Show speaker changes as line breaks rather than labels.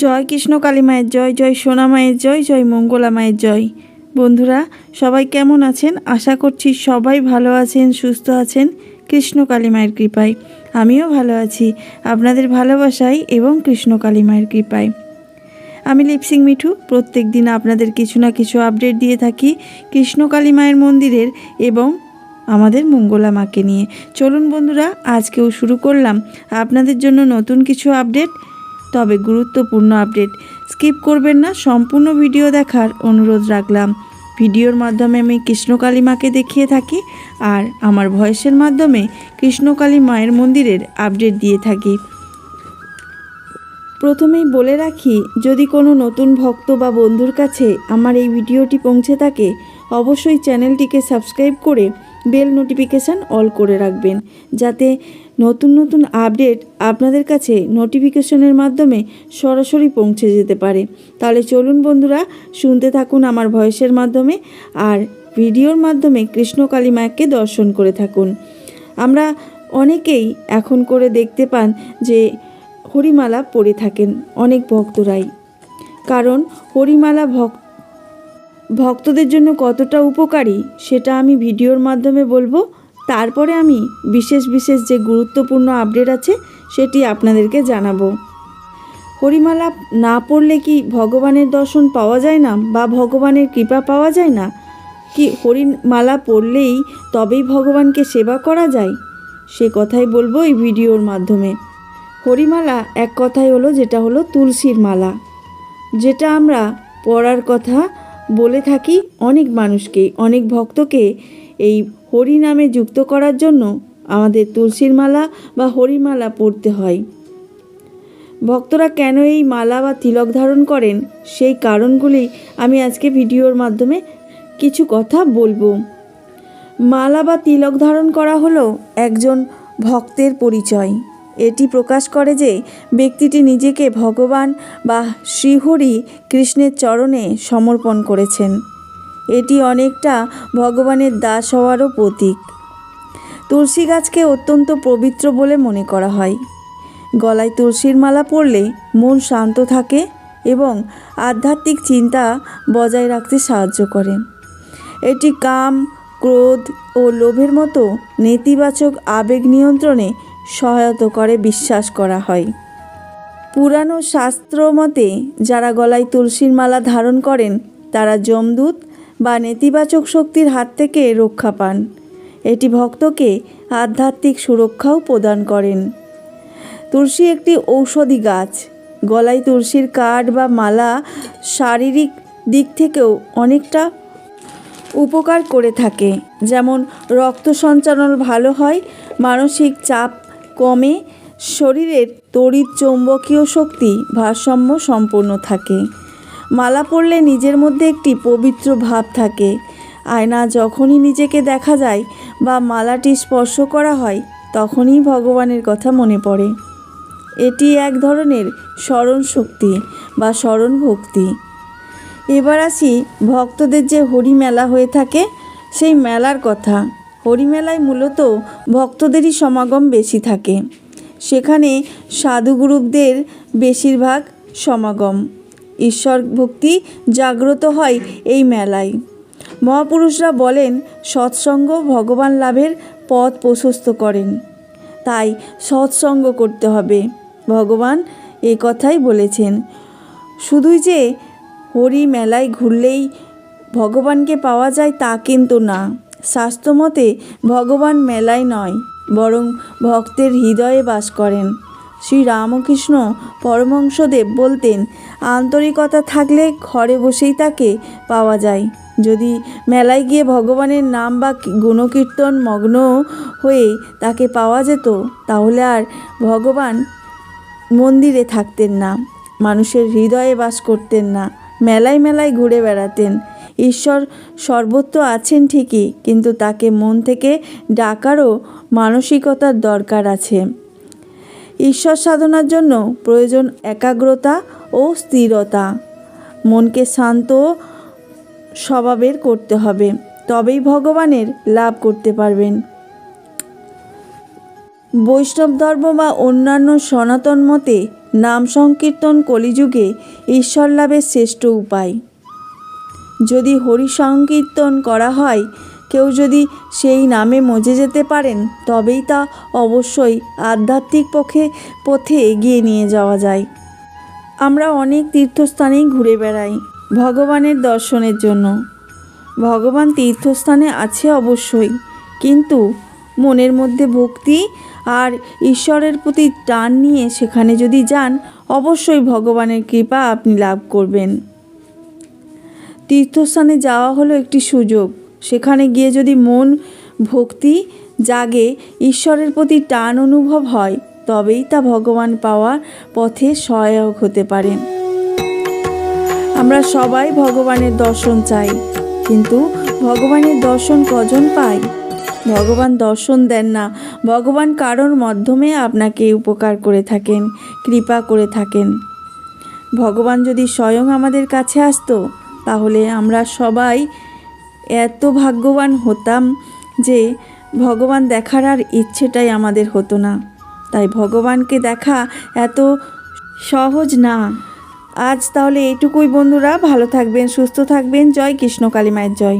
জয় কৃষ্ণ কালী মায়ের জয়, জয় সোনা মায়ের জয়, জয় মঙ্গলা মায়ের জয়। বন্ধুরা সবাই কেমন আছেন? আশা করছি সবাই ভালো আছেন, সুস্থ আছেন কৃষ্ণ কালী মায়ের কৃপায়। আমিও ভালো আছি আপনাদের ভালোবাসায় এবং কৃষ্ণ কালী মায়ের কৃপায়। আমি লিপসিং মিঠু প্রত্যেক দিন আপনাদের কিছু না কিছু আপডেট দিয়ে থাকি কৃষ্ণ কালী মায়ের মন্দিরের এবং আমাদের মঙ্গলা মাকে নিয়ে। চলুন বন্ধুরা, আজকেও শুরু করলাম আপনাদের জন্য নতুন কিছু আপডেট, তবে গুরুত্বপূর্ণ আপডেট। স্কিপ করবেন না, সম্পূর্ণ ভিডিও দেখার অনুরোধ রাখলাম। ভিডিওর মাধ্যমে আমি কৃষ্ণকালী মাকে দেখিয়ে থাকি আর আমার ভয়েসের মাধ্যমে কৃষ্ণকালী মায়ের মন্দিরের আপডেট দিয়ে থাকি। প্রথমেই বলে রাখি, যদি কোনো নতুন ভক্ত বা বন্ধুর কাছে আমার এই ভিডিওটি পৌঁছে থাকে, অবশ্যই চ্যানেলটিকে সাবস্ক্রাইব করে বেল নোটিফিকেশান অল করে রাখবেন, যাতে নতুন নতুন আপডেট আপনাদের কাছে নোটিফিকেশনের মাধ্যমে সরাসরি পৌঁছে যেতে পারে। তাহলে চলুন বন্ধুরা, শুনতে থাকুন আমার ভয়েসের মাধ্যমে আর ভিডিওর মাধ্যমে কৃষ্ণকালী মাকে দর্শন করে থাকুন। আমরা অনেকেই এখন করে দেখতে পান যে হরিমালা পড়ে থাকেন অনেক ভক্তরাই, কারণ হরিমালা ভক্তদের জন্য কতটা উপকারী সেটা আমি ভিডিওর মাধ্যমে বলবো। তারপরে আমি বিশেষ বিশেষ যে গুরুত্বপূর্ণ আপডেট আছে সেটি আপনাদেরকে জানাবো। হরিমালা না পড়লে কি ভগবানের দর্শন পাওয়া যায় না বা ভগবানের কৃপা পাওয়া যায় না? কি হরিমালা পড়লেই তবেই ভগবানকে সেবা করা যায়? সে কথাই বলবো এই ভিডিওর মাধ্যমে। হরিমালা এক কথাই হলো, যেটা হলো তুলসীর মালা, যেটা আমরা পড়ার কথা বলে থাকি অনেক মানুষকে, অনেক ভক্তকে এই হরি নামে যুক্ত করার জন্য আমাদের তুলসীর মালা বা হরিমালা পড়তে হয়। ভক্তরা কেন এই মালা বা তিলক ধারণ করেন সেই কারণগুলি আমি আজকে ভিডিওর মাধ্যমে কিছু কথা বলবো। মালা বা তিলক ধারণ করা হলো একজন ভক্তের পরিচয়। এটি প্রকাশ করে যে ব্যক্তিটি নিজেকে ভগবান বা শ্রীহরি কৃষ্ণের চরণে সমর্পণ করেছেন। এটি অনেকটা ভগবানের দাস হওয়ারও প্রতীক। তুলসী গাছকে অত্যন্ত পবিত্র বলে মনে করা হয়। গলায় তুলসীর মালা পরলে মন শান্ত থাকে এবং আধ্যাত্মিক চিন্তা বজায় রাখতে সাহায্য করে। এটি কাম, ক্রোধ ও লোভের মতো নেতিবাচক আবেগ নিয়ন্ত্রণে সহায়তা করে বিশ্বাস করা হয়। পুরানো শাস্ত্র মতে যারা গলায় তুলসীর মালা ধারণ করেন তারা যমদূত বা নেতিবাচক শক্তির হাত থেকে রক্ষা পান। এটি ভক্তকে আধ্যাত্মিক সুরক্ষাও প্রদান করেন। তুলসী একটি ঔষধি গাছ। গলায় তুলসীর কাঠ বা মালা শারীরিক দিক থেকেও অনেকটা উপকার করে থাকে, যেমন রক্ত সঞ্চালন ভালো হয়, মানসিক চাপ কমে, শরীরের তড়িৎ চৌম্বকীয় শক্তি ভারসাম্য সম্পন্ন থাকে। মালা পরলে নিজের মধ্যে একটি পবিত্র ভাব থাকে। আয়না যখনই নিজেকে দেখা যায় বা মালাটি স্পর্শ করা হয় তখনই ভগবানের কথা মনে পড়ে। এটি এক ধরনের স্মরণ শক্তি বা স্মরণ ভক্তি। এবার আসি ভক্তদের যে হরি মেলা হয়ে থাকে সেই মেলার কথা। হরি মেলায় মূলত ভক্তদেরই সমাগম বেশি থাকে। সেখানে সাধুগুরুদের বেশিরভাগ সমাগম। ঈশ্বর ভক্তি জাগ্রত হয় এই মেলায়। মহাপুরুষরা বলেন, সৎসঙ্গ ভগবান লাভের পথ প্রশস্ত করেন, তাই সৎসঙ্গ করতে হবে। ভগবান এ কথাই বলেছেন। শুধুই যে হরি মেলায় ঘুরলেই ভগবানকে পাওয়া যায় তা কিন্তু না। শাস্ত্রমতে ভগবান মেলায় নয়, বরং ভক্তের হৃদয়ে বাস করেন। শ্রী রামকৃষ্ণ পরমহংসদেব বলতেন, আন্তরিকতা থাকলে ঘরে বসেই তাকে পাওয়া যায়। যদি মেলায় গিয়ে ভগবানের নাম বা গুণকীর্তন মগ্ন হয়ে তাকে পাওয়া যেত, তাহলে আর ভগবান মন্দিরে থাকতেন না, মানুষের হৃদয়ে বাস করতেন না, মেলায় মেলায় ঘুরে বেড়াতেন। ঈশ্বর সর্বত্র আছেন ঠিকই, কিন্তু তাকে মন থেকে ডাকারও মানসিকতার দরকার আছে। ঈশ্বর সাধনার জন্য প্রয়োজন একাগ্রতা ও স্থিরতা। মনকে শান্ত স্বভাবের করতে হবে, তবেই ভগবানের লাভ করতে পারবেন। বৈষ্ণব ধর্ম বা অন্যান্য সনাতন মতে নাম সংকীর্তন কলিযুগে ঈশ্বর লাভের শ্রেষ্ঠ উপায়। যদি হরি সংকীর্তন করা হয়, কেউ যদি সেই নামে মজে যেতে পারেন, তবেই তা অবশ্যই আধ্যাত্মিক পথে এগিয়ে নিয়ে যাওয়া যায়। আমরা অনেক তীর্থস্থানেই ঘুরে বেড়াই ভগবানের দর্শনের জন্য। ভগবান তীর্থস্থানে আছে অবশ্যই, কিন্তু মনের মধ্যে ভক্তি আর ঈশ্বরের প্রতি টান নিয়ে সেখানে যদি যান, অবশ্যই ভগবানের কৃপা আপনি লাভ করবেন। তীর্থস্থানে যাওয়া হলো একটি সুযোগ। সেখানে গিয়ে যদি মন ভক্তি জাগে, ঈশ্বরের প্রতি টান অনুভব হয়, তবেই তা ভগবান পাওয়ার পথে সহায়ক হতে পারেন। আমরা সবাই ভগবানের দর্শন চাই, কিন্তু ভগবানের দর্শন কজন পায়? ভগবান দর্শন দেন না, ভগবান কারোর মাধ্যমে আপনাকে উপকার করে থাকেন, কৃপা করে থাকেন। ভগবান যদি স্বয়ং আমাদের কাছে আসতো, তাহলে আমরা সবাই এত ভাগ্যবান হতাম যে ভগবান দেখার আর ইচ্ছেটাই আমাদের হতো না। তাই ভগবানকে দেখা এত সহজ না। আজ তাহলে এইটুকুই বন্ধুরা, ভালো থাকবেন, সুস্থ থাকবেন। জয় কৃষ্ণ কালী মায়ের জয়।